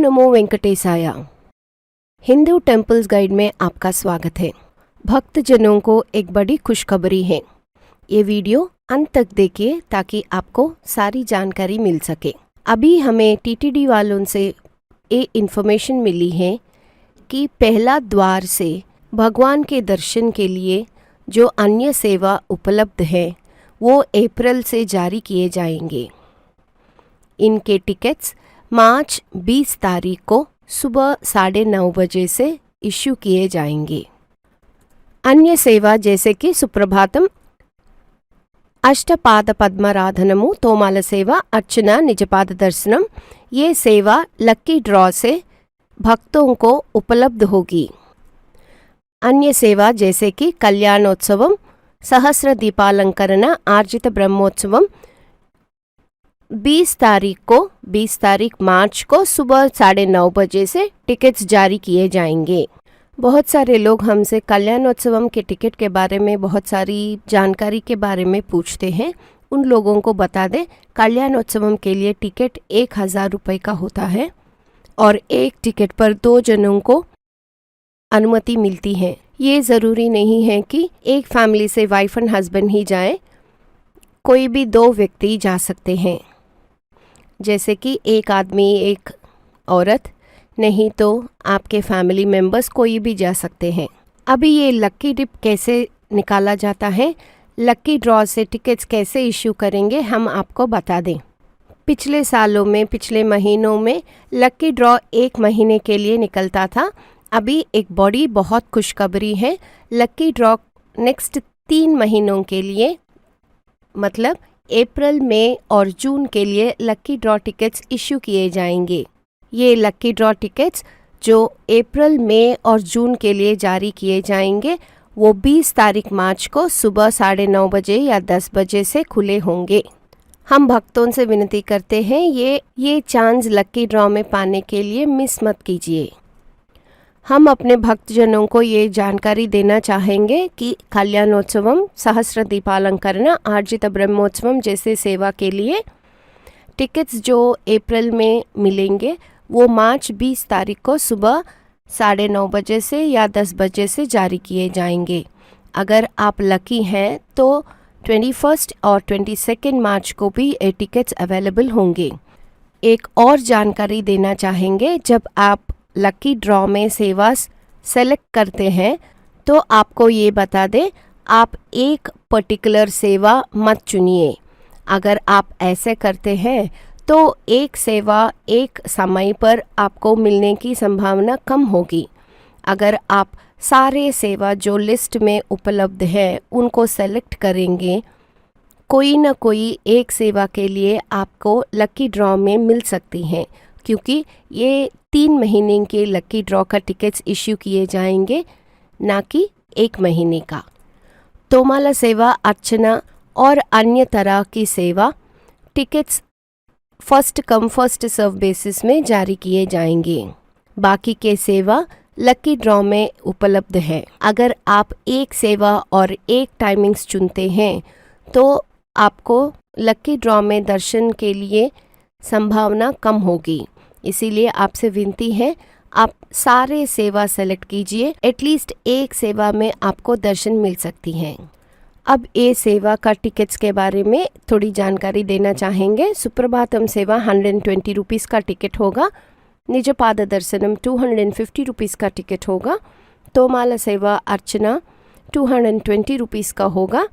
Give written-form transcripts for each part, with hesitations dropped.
नमो वेंकटेशाया। Hindu temples guide में आपका स्वागत है। भक्तजनों को एक बड़ी खुशखबरी है। ये वीडियो अंत तक देखिए ताकि आपको सारी जानकारी मिल सके। अभी हमें टीटीडी वालों से ये इन्फॉर्मेशन मिली है कि पहला द्वार से भगवान के दर्शन के लिए जो अन्य सेवा उपलब्ध है वो अप्रैल से जारी किए जाएंगे। इनके टिकट्स मार्च 20 तारीख को सुबह 9:30 बजे से इश्यू किए जाएंगे। अन्य सेवा जैसे कि सुप्रभातम, अष्टपाद पद्माराधनमु, तोमाल सेवा, अर्चना, निजपाद दर्शनम, ये सेवा लक्की ड्रॉ से भक्तों को उपलब्ध होगी। अन्य सेवा जैसे कि कल्याणोत्सवम, सहस्र दीपालंकरण, आर्जित ब्रह्मोत्सवम 20 तारीख मार्च को सुबह 9:30 बजे से टिकट्स जारी किए जाएंगे। बहुत सारे लोग हमसे कल्याणोत्सवम के टिकट के बारे में बहुत सारी जानकारी के बारे में पूछते हैं। उन लोगों को बता दें, कल्याणोत्सवम के लिए टिकट 1000 रुपये का होता है और एक टिकट पर 2 जनों को अनुमति मिलती है। ये ज़रूरी नहीं है कि एक फैमिली से वाइफ एंड हस्बैंड ही जाए, कोई भी 2 व्यक्ति जा सकते हैं। जैसे कि एक आदमी एक औरत, नहीं तो आपके फैमिली मेंबर्स कोई भी जा सकते हैं। अभी ये लक्की डिप कैसे निकाला जाता है, लक्की ड्रॉ से टिकट्स कैसे इश्यू करेंगे, हम आपको बता दें। पिछले सालों में, पिछले महीनों में लक्की ड्रॉ 1 महीने के लिए निकलता था। अभी एक बड़ी बहुत खुशखबरी है, लक्की ड्रॉ नेक्स्ट 3 महीनों के लिए, मतलब अप्रैल, मई और जून के लिए लक्की ड्रॉ टिकट्स इश्यू किए जाएंगे। ये लक्की ड्रॉ टिकट्स जो अप्रैल, मई और जून के लिए जारी किए जाएंगे वो 20 तारीख मार्च को सुबह 9:30 बजे या 10 बजे से खुले होंगे। हम भक्तों से विनती करते हैं ये चांस लक्की ड्रॉ में पाने के लिए मिस मत कीजिए। हम अपने भक्तजनों को ये जानकारी देना चाहेंगे कि कल्याणोत्सवम, सहस्र दीपालंकरण, आर्जित ब्रह्मोत्सवम जैसे सेवा के लिए टिकट्स जो अप्रैल में मिलेंगे वो मार्च 20 तारीख को सुबह 9:30 बजे से या 10 बजे से जारी किए जाएंगे। अगर आप लकी हैं तो 21 और 22 मार्च को भी ये टिकट्स अवेलेबल होंगे। एक और जानकारी देना चाहेंगे, जब आप लकी ड्रॉ में सेवा सेलेक्ट करते हैं तो आपको ये बता दें, आप एक पर्टिकुलर सेवा मत चुनिए। अगर आप ऐसे करते हैं तो एक सेवा एक समय पर आपको मिलने की संभावना कम होगी। अगर आप सारे सेवा जो लिस्ट में उपलब्ध है उनको सेलेक्ट करेंगे, कोई न कोई एक सेवा के लिए आपको लकी ड्रॉ में मिल सकती हैं, क्योंकि ये 3 महीने के लकी ड्रॉ का टिकट्स इश्यू किए जाएंगे, ना कि 1 महीने का। तोमाला सेवा, अर्चना और अन्य तरह की सेवा tickets first come first serve basis में जारी किए जाएंगे। बाकी के सेवा लकी ड्रॉ में उपलब्ध है। अगर आप एक सेवा और एक टाइमिंग्स चुनते हैं तो आपको लकी ड्रॉ में दर्शन के लिए संभावना कम होगी। इसीलिए आपसे विनती है, आप सारे सेवा सेलेक्ट कीजिए, एटलीस्ट एक सेवा में आपको दर्शन मिल सकती हैं। अब ये सेवा का टिकट्स के बारे में थोड़ी जानकारी देना चाहेंगे। सुप्रभातम सेवा 120 रुपीज़ का टिकट होगा, निजपाद दर्शनम 250 रुपीज़ का टिकट होगा, तोमाला सेवा अर्चना 220 रुपीज़ का होगा।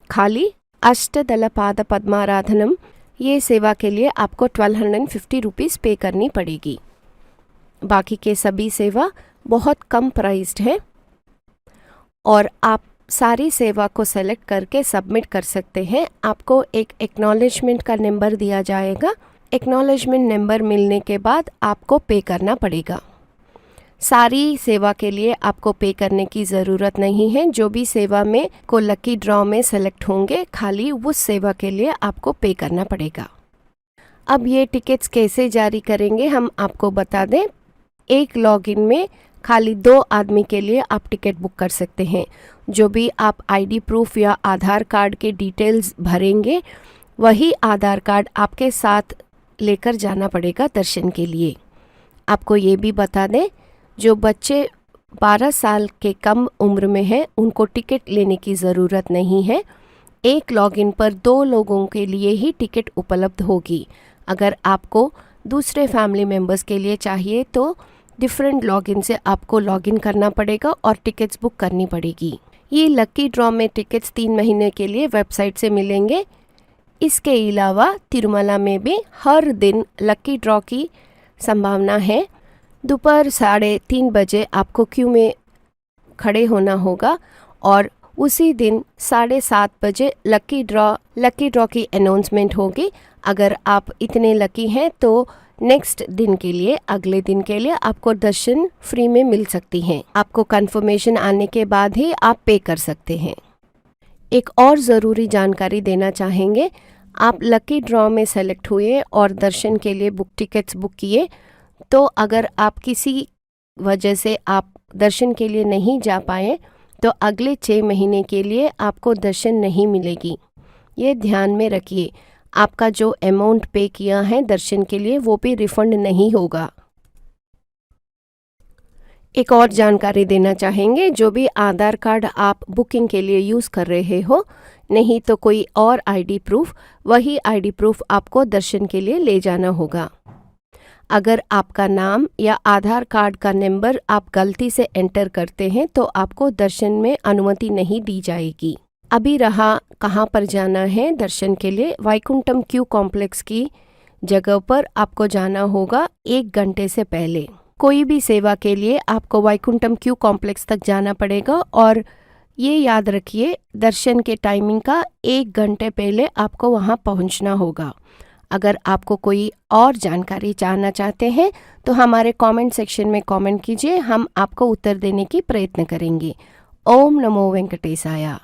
खाली अष्टदल पाद पद्माराधनम, ये सेवा के लिए आपको 1250 रुपीज़ पे करनी पड़ेगी। बाकी के सभी सेवा बहुत कम प्राइस्ड है और आप सारी सेवा को सेलेक्ट करके सबमिट कर सकते हैं। आपको एक एक्नॉलेजमेंट का नंबर दिया जाएगा। एक्नॉलेजमेंट नंबर मिलने के बाद आपको पे करना पड़ेगा। सारी सेवा के लिए आपको पे करने की ज़रूरत नहीं है। जो भी सेवा में को लकी ड्रॉ में सेलेक्ट होंगे, खाली उस सेवा के लिए आपको पे करना पड़ेगा। अब ये टिकट्स कैसे जारी करेंगे हम आपको बता दें। एक लॉगिन में खाली 2 आदमी के लिए आप टिकट बुक कर सकते हैं। जो भी आप आईडी प्रूफ या आधार कार्ड के डिटेल्स भरेंगे, वही आधार कार्ड आपके साथ लेकर जाना पड़ेगा दर्शन के लिए। आपको ये भी बता दें, जो बच्चे 12 साल के कम उम्र में हैं उनको टिकट लेने की ज़रूरत नहीं है। एक लॉगिन पर 2 लोगों के लिए ही टिकट उपलब्ध होगी। अगर आपको दूसरे फैमिली मेम्बर्स के लिए चाहिए तो डिफरेंट लॉगिन से आपको लॉगिन करना पड़ेगा और टिकट्स बुक करनी पड़ेगी। ये लकी ड्रॉ में टिकट्स 3 महीने के लिए वेबसाइट से मिलेंगे। इसके अलावा तिरुमला में भी हर दिन लकी ड्रॉ की संभावना है। दोपहर 3:30 बजे आपको क्यू में खड़े होना होगा और उसी दिन 7:30 बजे लकी ड्रॉ की अनाउंसमेंट होगी। अगर आप इतने लकी हैं तो नेक्स्ट दिन के लिए, अगले दिन के लिए आपको दर्शन फ्री में मिल सकती हैं। आपको कंफर्मेशन आने के बाद ही आप पे कर सकते हैं। एक और ज़रूरी जानकारी देना चाहेंगे, आप लकी ड्रॉ में सेलेक्ट हुए और दर्शन के लिए टिकट्स बुक किए तो अगर आप किसी वजह से आप दर्शन के लिए नहीं जा पाए तो अगले 6 महीने के लिए आपको दर्शन नहीं मिलेगी। ये ध्यान में रखिए, आपका जो अमाउंट पे किया है दर्शन के लिए वो भी रिफंड नहीं होगा। एक और जानकारी देना चाहेंगे, जो भी आधार कार्ड आप बुकिंग के लिए यूज़ कर रहे हो, नहीं तो कोई और आईडी प्रूफ, वही आईडी प्रूफ आपको दर्शन के लिए ले जाना होगा। अगर आपका नाम या आधार कार्ड का नंबर आप गलती से एंटर करते हैं तो आपको दर्शन में अनुमति नहीं दी जाएगी। अभी रहा कहाँ पर जाना है दर्शन के लिए, वैकुंठम क्यू कॉम्प्लेक्स की जगह पर आपको जाना होगा 1 घंटे से पहले। कोई भी सेवा के लिए आपको वैकुंठम क्यू कॉम्प्लेक्स तक जाना पड़ेगा और ये याद रखिए, दर्शन के टाइमिंग का 1 घंटे पहले आपको वहाँ पहुँचना होगा। अगर आपको कोई और जानकारी जानना चाहते हैं तो हमारे कमेंट सेक्शन में कमेंट कीजिए, हम आपको उत्तर देने की प्रयत्न करेंगे। ओम नमो वेंकटेशाय।